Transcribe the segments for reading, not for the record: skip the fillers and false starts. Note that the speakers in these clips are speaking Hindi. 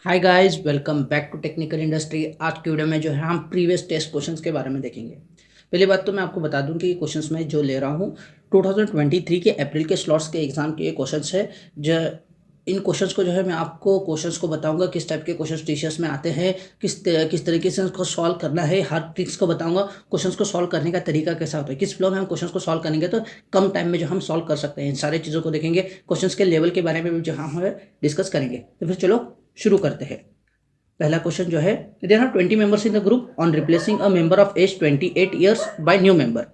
Hi guys, welcome back to technical industry. आज की वीडियो में जो है हम प्रीवियस टेस्ट क्वेश्चंस के बारे में देखेंगे। पहली बात तो मैं आपको बता दूं कि क्वेश्चंस में जो ले रहा हूं 2023 के अप्रैल के स्लॉट्स के एग्जाम के क्वेश्चंस है। जो इन क्वेश्चंस को जो है मैं आपको क्वेश्चंस को बताऊंगा किस टाइप के क्वेश्चंस टीचर्स में आते हैं, किस तरीके से उसको सॉल्व करना है, हर ट्रिक्स को बताऊंगा। क्वेश्चंस को सॉल्व करने का तरीका कैसा होता है, किस फ्लो में हम क्वेश्चंस को सॉल्व करेंगे तो कम टाइम में जो हम सॉल्व कर सकते हैं, इन सारी चीज़ों को देखेंगे। क्वेश्चंस के लेवल के बारे में भी जो हम डिस्कस करेंगे। तो फिर चलो शुरू करते हैं। पहला क्वेश्चन जो है, there are 20 members in the group on replacing a member of age 28 years by new member.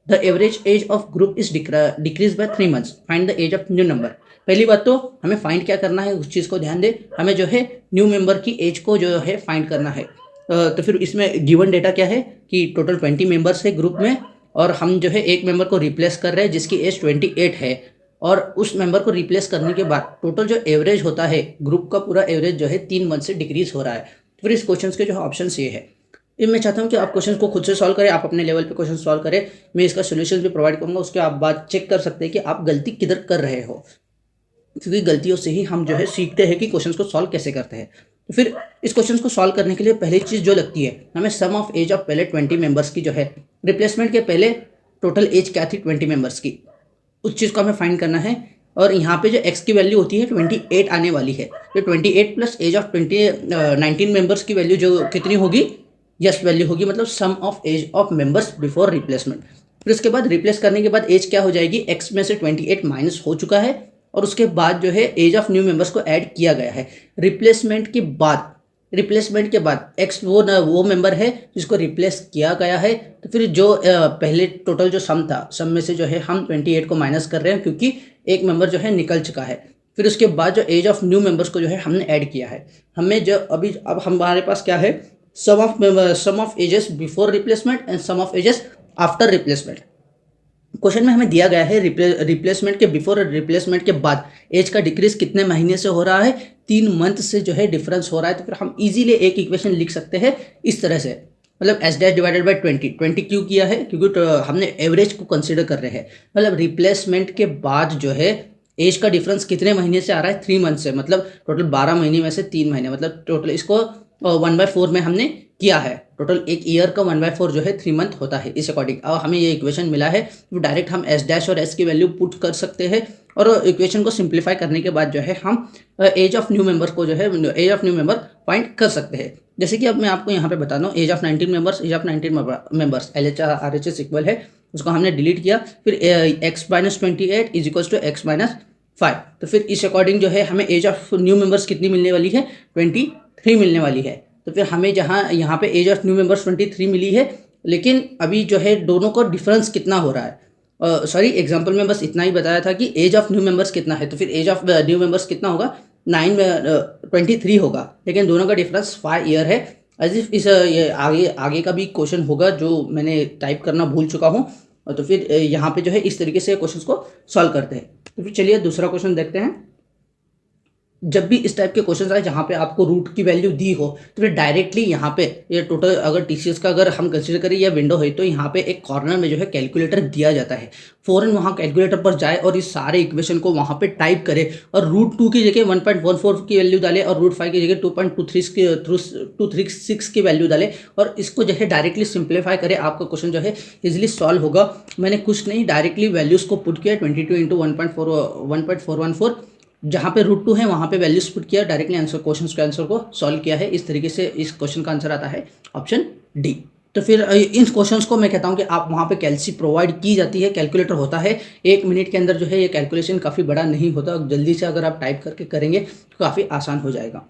The average age of group is decrease by 3 months. Find the age of new number. पहली बात तो हमें फाइंड क्या करना है, उस चीज़ को ध्यान दे। हमें जो है न्यू मेंबर की एज को जो है फाइंड करना है। तो फिर इसमें गिवन डेटा क्या है कि टोटल 20 मेंबर्स है ग्रुप में, और हम जो है एक मेंबर को रिप्लेस कर रहे हैं जिसकी एज 28 है। और उस मेंबर को रिप्लेस करने के बाद टोटल जो एवरेज होता है ग्रुप का, पूरा एवरेज जो है 3 मंथ से डिक्रीज हो रहा है। फिर इस क्वेश्चन के जो ऑप्शन ये है। मैं चाहता हूँ कि आप क्वेश्चन को खुद से सॉल्व करें, आप अपने लेवल पे क्वेश्चन सॉल्व करें। मैं इसका सोल्यूशन भी प्रोवाइड करूँगा, उसके आप बाद चेक कर सकते हैं कि आप गलती किधर कर रहे हो, क्योंकि गलतियों से ही हम जो है सीखते हैं कि क्वेश्चन को सॉल्व कैसे करते हैं। तो फिर इस क्वेश्चन को सॉल्व करने के लिए पहली चीज़ जो लगती है, हमें सम ऑफ एज ऑफ पहले 20 मेंबर्स की जो है, रिप्लेसमेंट के पहले टोटल एज क्या थी 20 मेंबर्स की, उस चीज़ को हमें फाइंड करना है। और यहाँ पे जो एक्स की वैल्यू होती है 28 आने वाली है। तो 28 प्लस एज ऑफ 19 मेंबर्स की वैल्यू जो कितनी होगी, यस वैल्यू होगी, मतलब sum of age of members before replacement. फिर उसके बाद रिप्लेस करने के बाद एज क्या हो जाएगी, एक्स में से 28 माइनस हो चुका है, और उसके बाद जो है एज ऑफ न्यू मेंबर्स को ऐड किया गया है। रिप्लेसमेंट के बाद एक्स वो मेंबर है जिसको रिप्लेस किया गया है। तो फिर जो पहले टोटल जो सम था, सम में से जो है हम 28 को माइनस कर रहे हैं क्योंकि एक मेंबर जो है निकल चुका है। फिर उसके बाद जो एज ऑफ न्यू मेंबर्स को जो है हमने ऐड किया है। हमें जो अभी अब हमारे पास क्या है, sum of ages before replacement and sum of ages after replacement. Question में हमें दिया गया है रिप्लेसमेंट के बिफोर और रिप्लेसमेंट के बाद एज का डिक्रीज कितने महीने से हो रहा है, 3 मंथ से जो है डिफरेंस हो रहा है। तो फिर हम इजीली एक इक्वेशन लिख सकते हैं इस तरह से, मतलब एस डैश डिवाइडेड बाई 20 क्यों किया है, क्योंकि हमने एवरेज को कंसिडर कर रहे हैं। मतलब रिप्लेसमेंट के बाद जो है एज का डिफरेंस कितने महीने से आ रहा है, 3 मंथ से, मतलब टोटल 12 महीने में से 3 महीने, मतलब टोटल इसको 1/4 में हमने किया है। टोटल एक ईयर का 1/4 जो है 3 मंथ होता है। इस अकॉर्डिंग अब हमें ये इक्वेशन मिला है, तो डायरेक्ट हम एस डैश और एस की वैल्यू पुट कर सकते हैं। और इक्वेशन को सिंप्लीफाई करने के बाद जो है हम एज ऑफ न्यू मेंबर को जो है age of new member find कर सकते हैं। जैसे कि अब मैं आपको यहाँ पे बता दूँ, age of 19 members L H R H S equal है, उसको हमने डिलीट किया। फिर x minus 28 is equal to x minus 5। तो फिर इस अकॉर्डिंग जो है हमें एज ऑफ न्यू मेंबर्स कितनी मिलने वाली है, 23 मिलने वाली है। तो फिर हमें जहाँ यहाँ पे एज ऑफ न्यू मेंबर्स 23 मिली है, लेकिन अभी जो है दोनों का डिफरेंस कितना हो रहा है, सॉरी एग्जांपल में बस इतना ही बताया था कि एज ऑफ न्यू मेंबर्स कितना है। तो फिर एज ऑफ न्यू मेंबर्स कितना होगा, 23 होगा, लेकिन दोनों का डिफरेंस 5 ईयर है। एज इफ इस ये आगे आगे का भी क्वेश्चन होगा जो मैंने टाइप करना भूल चुका हूँ। तो फिर यहाँ पे जो है इस तरीके से क्वेश्चन को सॉल्व करते हैं। तो फिर चलिए दूसरा क्वेश्चन देखते हैं। जब भी इस टाइप के क्वेश्चन आए जहाँ पे आपको रूट की वैल्यू दी हो, तो फिर डायरेक्टली यहाँ पे ये टोटल अगर टीसीएस का अगर हम कंसीडर करें या विंडो है, तो यहाँ पे एक कॉर्नर में जो है कैलकुलेटर दिया जाता है। फौरन वहाँ कैलकुलेटर पर जाए और इस सारे इक्वेशन को वहाँ पे टाइप करे, और रूट 2 की जगह 1.14 की वैल्यू डाले, और रूट 5 की जगह 2.236 की वैल्यू डाले, और इसको जो है डायरेक्टली सिंप्लीफाई करे। आपका क्वेश्चन जो है इजिली सॉल्व होगा। मैंने कुछ नहीं, डायरेक्टली वैल्यूज़ को पुट किया, 22 इंटू 1.414, जहाँ पे रूट 2 है वहाँ पे वैल्यूज पुट किया, डायरेक्टली आंसर क्वेश्चन के आंसर को सॉल्व किया है। इस तरीके से इस क्वेश्चन का आंसर आता है ऑप्शन डी। तो फिर इन क्वेश्चंस को मैं कहता हूँ कि आप वहाँ पे कैलसी प्रोवाइड की जाती है, कैलकुलेटर होता है। 1 मिनट के अंदर जो है ये कैलकुलेशन काफ़ी बड़ा नहीं होता, जल्दी से अगर आप टाइप करके करेंगे तो काफ़ी आसान हो जाएगा।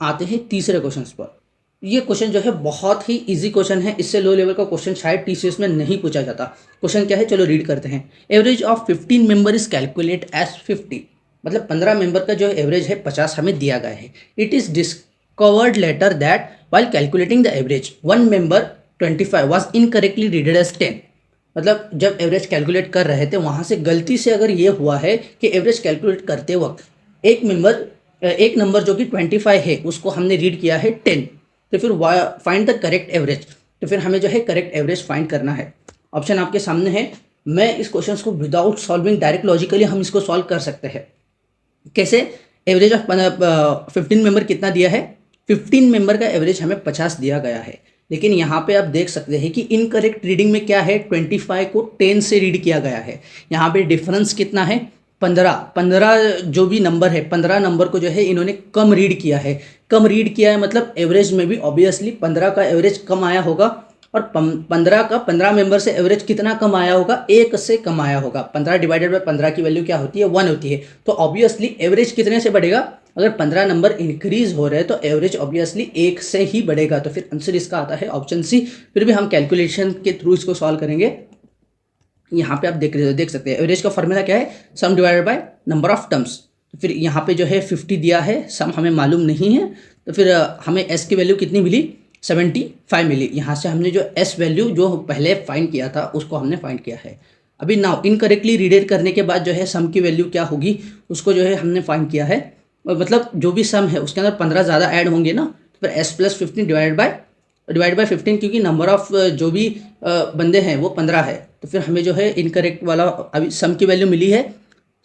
आते हैं तीसरे क्वेश्चन पर। ये क्वेश्चन जो है बहुत ही इजी क्वेश्चन है, इससे लो लेवल का क्वेश्चन शायद टीसीएस में नहीं पूछा जाता। क्वेश्चन क्या है, चलो रीड करते हैं। Average of 15 member is calculate as 50, मतलब 15 मेंबर का जो एवरेज है 50 हमें दिया गया है। It is discovered later that while calculating the average 1 member 25 was incorrectly readed as 10। मतलब जब एवरेज कैलकुलेट कर रहे थे वहाँ से गलती से अगर ये हुआ है कि एवरेज कैलकुलेट करते वक्त एक नंबर जो कि 25 है उसको हमने रीड किया है 10। तो फिर फाइंड द करेक्ट एवरेज। तो फिर हमें जो है करेक्ट एवरेज फाइंड करना है। ऑप्शन आपके सामने है। मैं इस क्वेश्चन को विदाउट सॉल्विंग डायरेक्ट लॉजिकली हम इसको सॉल्व कर सकते हैं। कैसे, एवरेज ऑफ 15 मेंबर कितना दिया है, 15 मेंबर का एवरेज हमें 50 दिया गया है। लेकिन यहाँ पे आप देख सकते हैं कि इनकरेक्ट रीडिंग में क्या है, 25 को 10 से रीड किया गया है। यहाँ पे डिफरेंस कितना है, 15 जो भी नंबर है, 15 नंबर को जो है इन्होंने कम रीड किया है। कम रीड किया है मतलब एवरेज में भी ऑब्वियसली 15 का एवरेज कम आया होगा, और 15 मेंबर से एवरेज कितना कम आया होगा, 1 से कम आया होगा। 15 डिवाइडेड बाय 15 की वैल्यू क्या होती है, 1 होती है। तो ऑब्वियसली एवरेज कितने से बढ़ेगा, अगर 15 नंबर इंक्रीज हो रहे हैं तो एवरेज ऑब्वियसली 1 से ही बढ़ेगा। तो फिर आंसर इसका आता है ऑप्शन सी। फिर भी हम कैलकुलेशन के थ्रू इसको सॉल्व करेंगे। यहाँ पे आप देख सकते हैं एवरेज का फॉर्मूला क्या है, सम divided by number of terms. तो फिर यहाँ पे जो है 50 दिया है, सम हमें मालूम नहीं है, तो फिर हमें एस की वैल्यू कितनी मिली, 75 मिली। यहाँ से हमने जो एस वैल्यू जो पहले फाइंड किया था उसको हमने फाइंड किया है। अभी नाउ इनकरेक्टली रीडेड करने के बाद जो है सम की वैल्यू क्या होगी उसको जो है हमने फाइंड किया है, मतलब जो भी सम है उसके अंदर 15 ज़्यादा ऐड होंगे ना, तो फिर एस प्लस 15 डिवाइड बाय 15, क्योंकि नंबर ऑफ जो भी बंदे हैं वो 15 है। तो फिर हमें जो है इनकरेक्ट वाला अभी सम की वैल्यू मिली है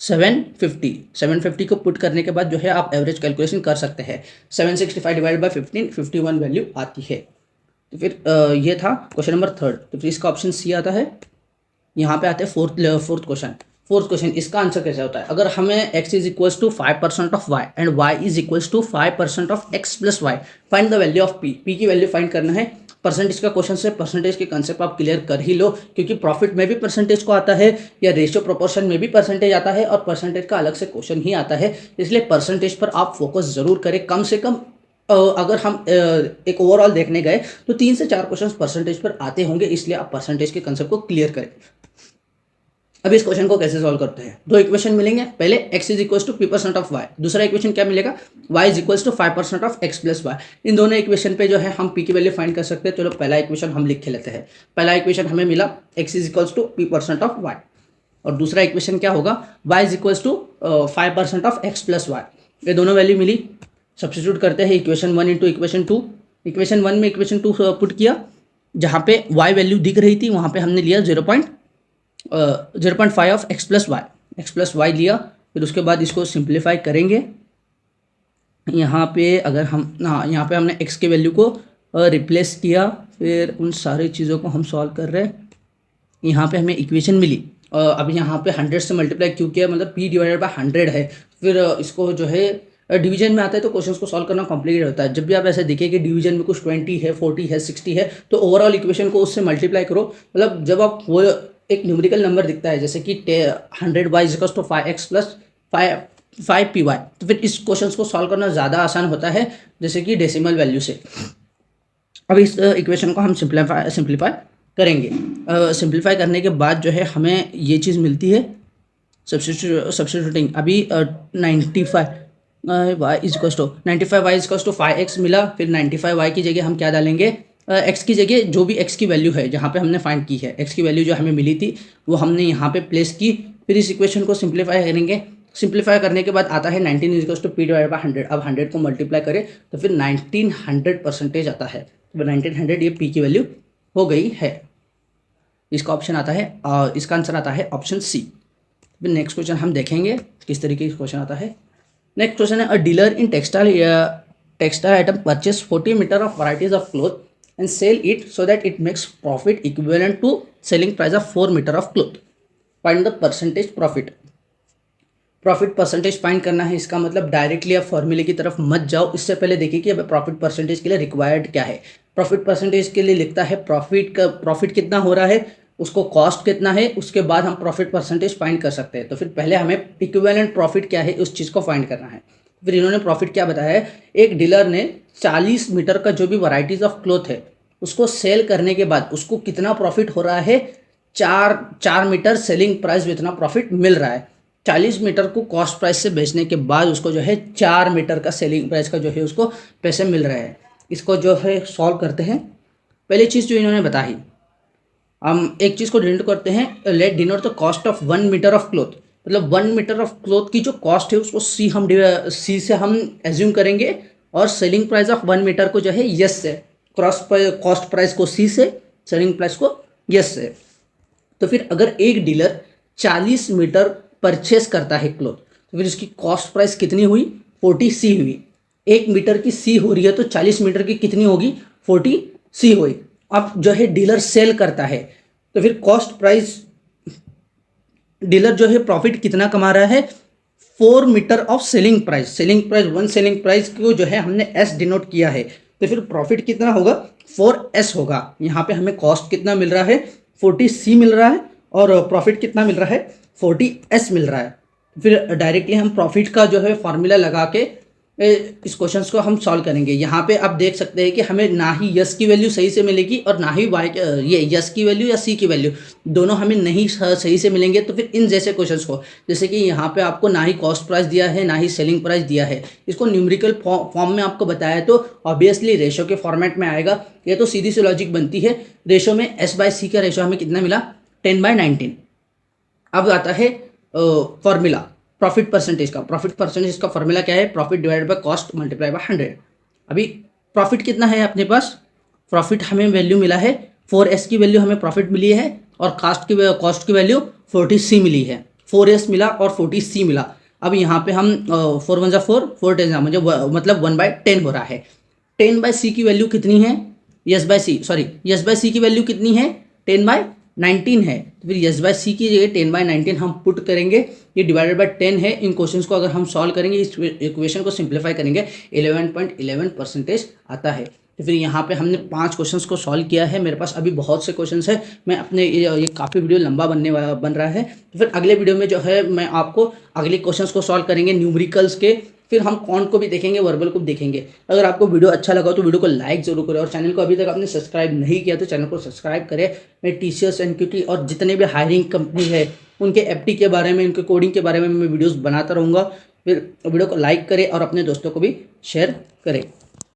750 को पुट करने के बाद जो है आप एवरेज कैलकुलेशन कर सकते हैं। 765 डिवाइड बाय 15, 51 वैल्यू आती है। तो फिर ये था क्वेश्चन नंबर 3। तो फिर इसका ऑप्शन सी आता है। यहाँ पे आते हैं फोर्थ क्वेश्चन। इसका आंसर कैसे होता है, अगर हमें x is equals to 5% of y and y is equals to 5% of x plus y, find the value of p की वैल्यू फाइंड करना है। परसेंटेज का क्वेश्चन से परसेंटेज के कंसेप्ट आप क्लियर कर ही लो, क्योंकि प्रॉफिट में भी परसेंटेज को आता है या रेशियो प्रोपोर्शन में भी परसेंटेज आता है, और परसेंटेज का अलग से क्वेश्चन ही आता है। इसलिए परसेंटेज पर आप फोकस जरूर करें। कम से कम अगर हम एक ओवरऑल देखने गए तो 3 से 4 क्वेश्चन परसेंटेज पर आते होंगे, इसलिए आप परसेंटेज के कंसेप्ट को क्लियर करें। अब इस क्वेश्चन को कैसे सॉल्व करते हैं, दो इक्वेशन मिलेंगे। पहले x is equal to p% of y, दूसरा इक्वेशन क्या मिलेगा, y is equal to 5% of x plus Y. इन दोनों इक्वेशन पे जो है हम p की वैल्यू फाइंड कर सकते हैं। चलो पहला इक्वेशन हम लिख के लेते हैं। पहला इक्वेशन हमें मिला x is equal to p% of y, और दूसरा इक्वेशन क्या होगा, y is equal to 5% of x plus y. ये दोनों वैल्यू मिली, सब्सटीट्यूट करते हैं इक्वेशन 1 इंटू इक्वेशन 2। इक्वेशन 1 में इक्वेशन 2 पुट किया, जहाँ पे y वैल्यू दिख रही थी वहाँ पे हमने लिया 0.5 ऑफ एक्स प्लस वाई लिया। फिर उसके बाद इसको सिंप्लीफाई करेंगे। यहाँ पे अगर हम यहाँ पे हमने x के वैल्यू को रिप्लेस किया, फिर उन सारी चीज़ों को हम सॉल्व कर रहे हैं। यहाँ पे हमें इक्वेशन मिली, अब यहाँ पे 100 से मल्टीप्लाई क्यों किया, मतलब p डिवाइडेड बाय 100 है। फिर इसको जो है डिवीजन में आता है तो क्वेश्चंस को सॉल्व करना कॉम्प्लिकेट होता है। जब भी आप ऐसे देखें कि डिवीजन में कुछ 20 है, 40 है, 60 है, तो ओवरऑल इक्वेशन को उससे मल्टीप्लाई करो। मतलब जब आप वो एक न्यूमेरिकल नंबर दिखता है जैसे कि 100y equals to 5x plus 5py, तो फिर इस क्वेश्चन को सॉल्व करना ज़्यादा आसान होता है जैसे कि डेसिमल वैल्यू से। अब इस इक्वेशन को हम सिंप्लीफाई करेंगे। सिंप्लीफाई करने के बाद जो है हमें ये चीज़ मिलती है, सब्स्टिट्यूटिंग अभी 95y is equals to 95y is equals to 5x मिला। फिर 95y की जगह हम क्या डालेंगे, x की जगह जो भी x की वैल्यू है जहाँ पे हमने फाइंड की है, x की वैल्यू जो हमें मिली थी वो हमने यहाँ पे प्लेस की। फिर इस इक्वेशन को सिंप्लीफाई करेंगे। सिंप्लीफाई करने के बाद आता है 19 is equals to p divide by 100। अब 100 को मल्टीप्लाई करें तो फिर 1900% आता है। तो 1900 ये p की वैल्यू हो गई है। इसका ऑप्शन आता है, इसका आंसर आता है ऑप्शन सी। फिर नेक्स्ट क्वेश्चन हम देखेंगे किस तरीके का क्वेश्चन आता है। नेक्स्ट क्वेश्चन है, a dealer in textile item purchase 40 metre of varieties of cloth and sell it so that it makes profit equivalent to selling price of 4 meter of cloth. Find the percentage profit. Profit percentage find करना है। इसका मतलब डायरेक्टली आप फॉर्मूले की तरफ मत जाओ, इससे पहले देखिए कि अब प्रॉफिट परसेंटेज के लिए रिक्वायर्ड क्या है। प्रॉफिट परसेंटेज के लिए लिखता है प्रॉफिट कितना हो रहा है, उसको कॉस्ट कितना है, उसके बाद हम प्रॉफिट परसेंटेज फाइंड कर सकते हैं। तो फिर पहले हमें इक्विवेलेंट प्रॉफिट क्या है उस चीज़ को फाइंड करना है। फिर इन्होंने प्रॉफिट क्या बताया है, एक डीलर ने 40 मीटर का जो भी वैरायटीज ऑफ क्लोथ है उसको सेल करने के बाद उसको कितना प्रॉफिट हो रहा है, 4 मीटर सेलिंग प्राइस में इतना प्रॉफिट मिल रहा है। 40 मीटर को कॉस्ट प्राइस से बेचने के बाद उसको जो है 4 मीटर का सेलिंग प्राइस का जो है उसको पैसे मिल रहे हैं। इसको जो है सॉल्व करते हैं। पहली चीज़ जो इन्होंने बताई, हम एक चीज़ को डिनोट करते हैं, let denote the cost of 1 metre of cloth. मतलब 1 मीटर ऑफ क्लोथ की जो कॉस्ट है उसको सी से हम एज्यूम करेंगे, और सेलिंग प्राइस ऑफ 1 मीटर को जो है यस से, कॉस्ट प्राइस को सी से, सेलिंग प्राइस को यस से। तो फिर अगर एक डीलर 40 मीटर परचेस करता है क्लोथ, तो फिर उसकी कॉस्ट प्राइस कितनी हुई, 40 सी हुई। 1 मीटर की सी हो रही है तो 40 मीटर की कितनी होगी, 40 सी हुई। अब जो है डीलर सेल करता है तो फिर कॉस्ट प्राइस, डीलर जो है प्रॉफिट कितना कमा रहा है, 4 metre of selling price. Selling price, one selling price को जो है हमने एस डिनोट किया है, तो फिर प्रॉफिट कितना होगा, 4S होगा। यहाँ पे हमें कॉस्ट कितना मिल रहा है, 40C मिल रहा है, और प्रॉफिट कितना मिल रहा है, 40S मिल रहा है। फिर डायरेक्टली हम प्रॉफिट का जो है फॉर्मूला लगा के इस क्वेश्चंस को हम सॉल्व करेंगे। यहाँ पे आप देख सकते हैं कि हमें ना ही यस की वैल्यू सही से मिलेगी और ना ही वाई, ये यस की वैल्यू या सी की वैल्यू दोनों हमें नहीं सही से मिलेंगे। तो फिर इन जैसे क्वेश्चंस को, जैसे कि यहाँ पे आपको ना ही कॉस्ट प्राइस दिया है ना ही सेलिंग प्राइस दिया है, इसको न्यूमेरिकल फॉर्म में आपको बताया तो ऑब्वियसली रेशो के फॉर्मेट में आएगा। ये तो सीधी सी लॉजिक बनती है। रेशो में S/C का रेशो हमें कितना मिला, 10/19। अब आता है फॉर्मूला प्रॉफिट परसेंटेज का। प्रॉफिट परसेंटेज का फॉर्मूला क्या है, profit divided by cost multiply by 100। अभी प्रॉफिट कितना है अपने पास, प्रॉफिट हमें वैल्यू मिला है 4S की वैल्यू हमें प्रॉफिट मिली है, और कॉस्ट की वैल्यू 40C मिली है। 4S मिला और 40C मिला। अब यहाँ पे हम 4 1 4, 4 10 मुझे मतलब 1/10 हो रहा है। 10/C की वैल्यू कितनी है, S/C की वैल्यू कितनी है, 10/19 है। तो फिर S/C की जगह 10/19 हम पुट करेंगे, ये डिवाइडेड बाय 10 है। इन क्वेश्चंस को अगर हम सॉल्व करेंगे, इस इक्वेशन को सिंप्लीफाई करेंगे, 11.11% आता है। तो फिर यहाँ पे हमने 5 क्वेश्चंस को सॉल्व किया है। मेरे पास अभी बहुत से क्वेश्चंस है, मैं अपने ये काफ़ी वीडियो लंबा बन रहा है। तो फिर अगले वीडियो में जो है मैं आपको अगले क्वेश्चंस को सॉल्व करेंगे न्यूमेरिकल्स के, फिर हम कॉन्ट को भी देखेंगे, वर्बल को भी देखेंगे। अगर आपको वीडियो अच्छा लगा तो वीडियो को लाइक जरूर करें, और चैनल को अभी तक आपने सब्सक्राइब नहीं किया तो चैनल को सब्सक्राइब करें। मैं TCS NQT और जितने भी हायरिंग कंपनी है उनके FD के बारे में, उनके कोडिंग के बारे में मैं वीडियोज़ बनाता रहूँगा। फिर वीडियो को लाइक करें और अपने दोस्तों को भी शेयर करें।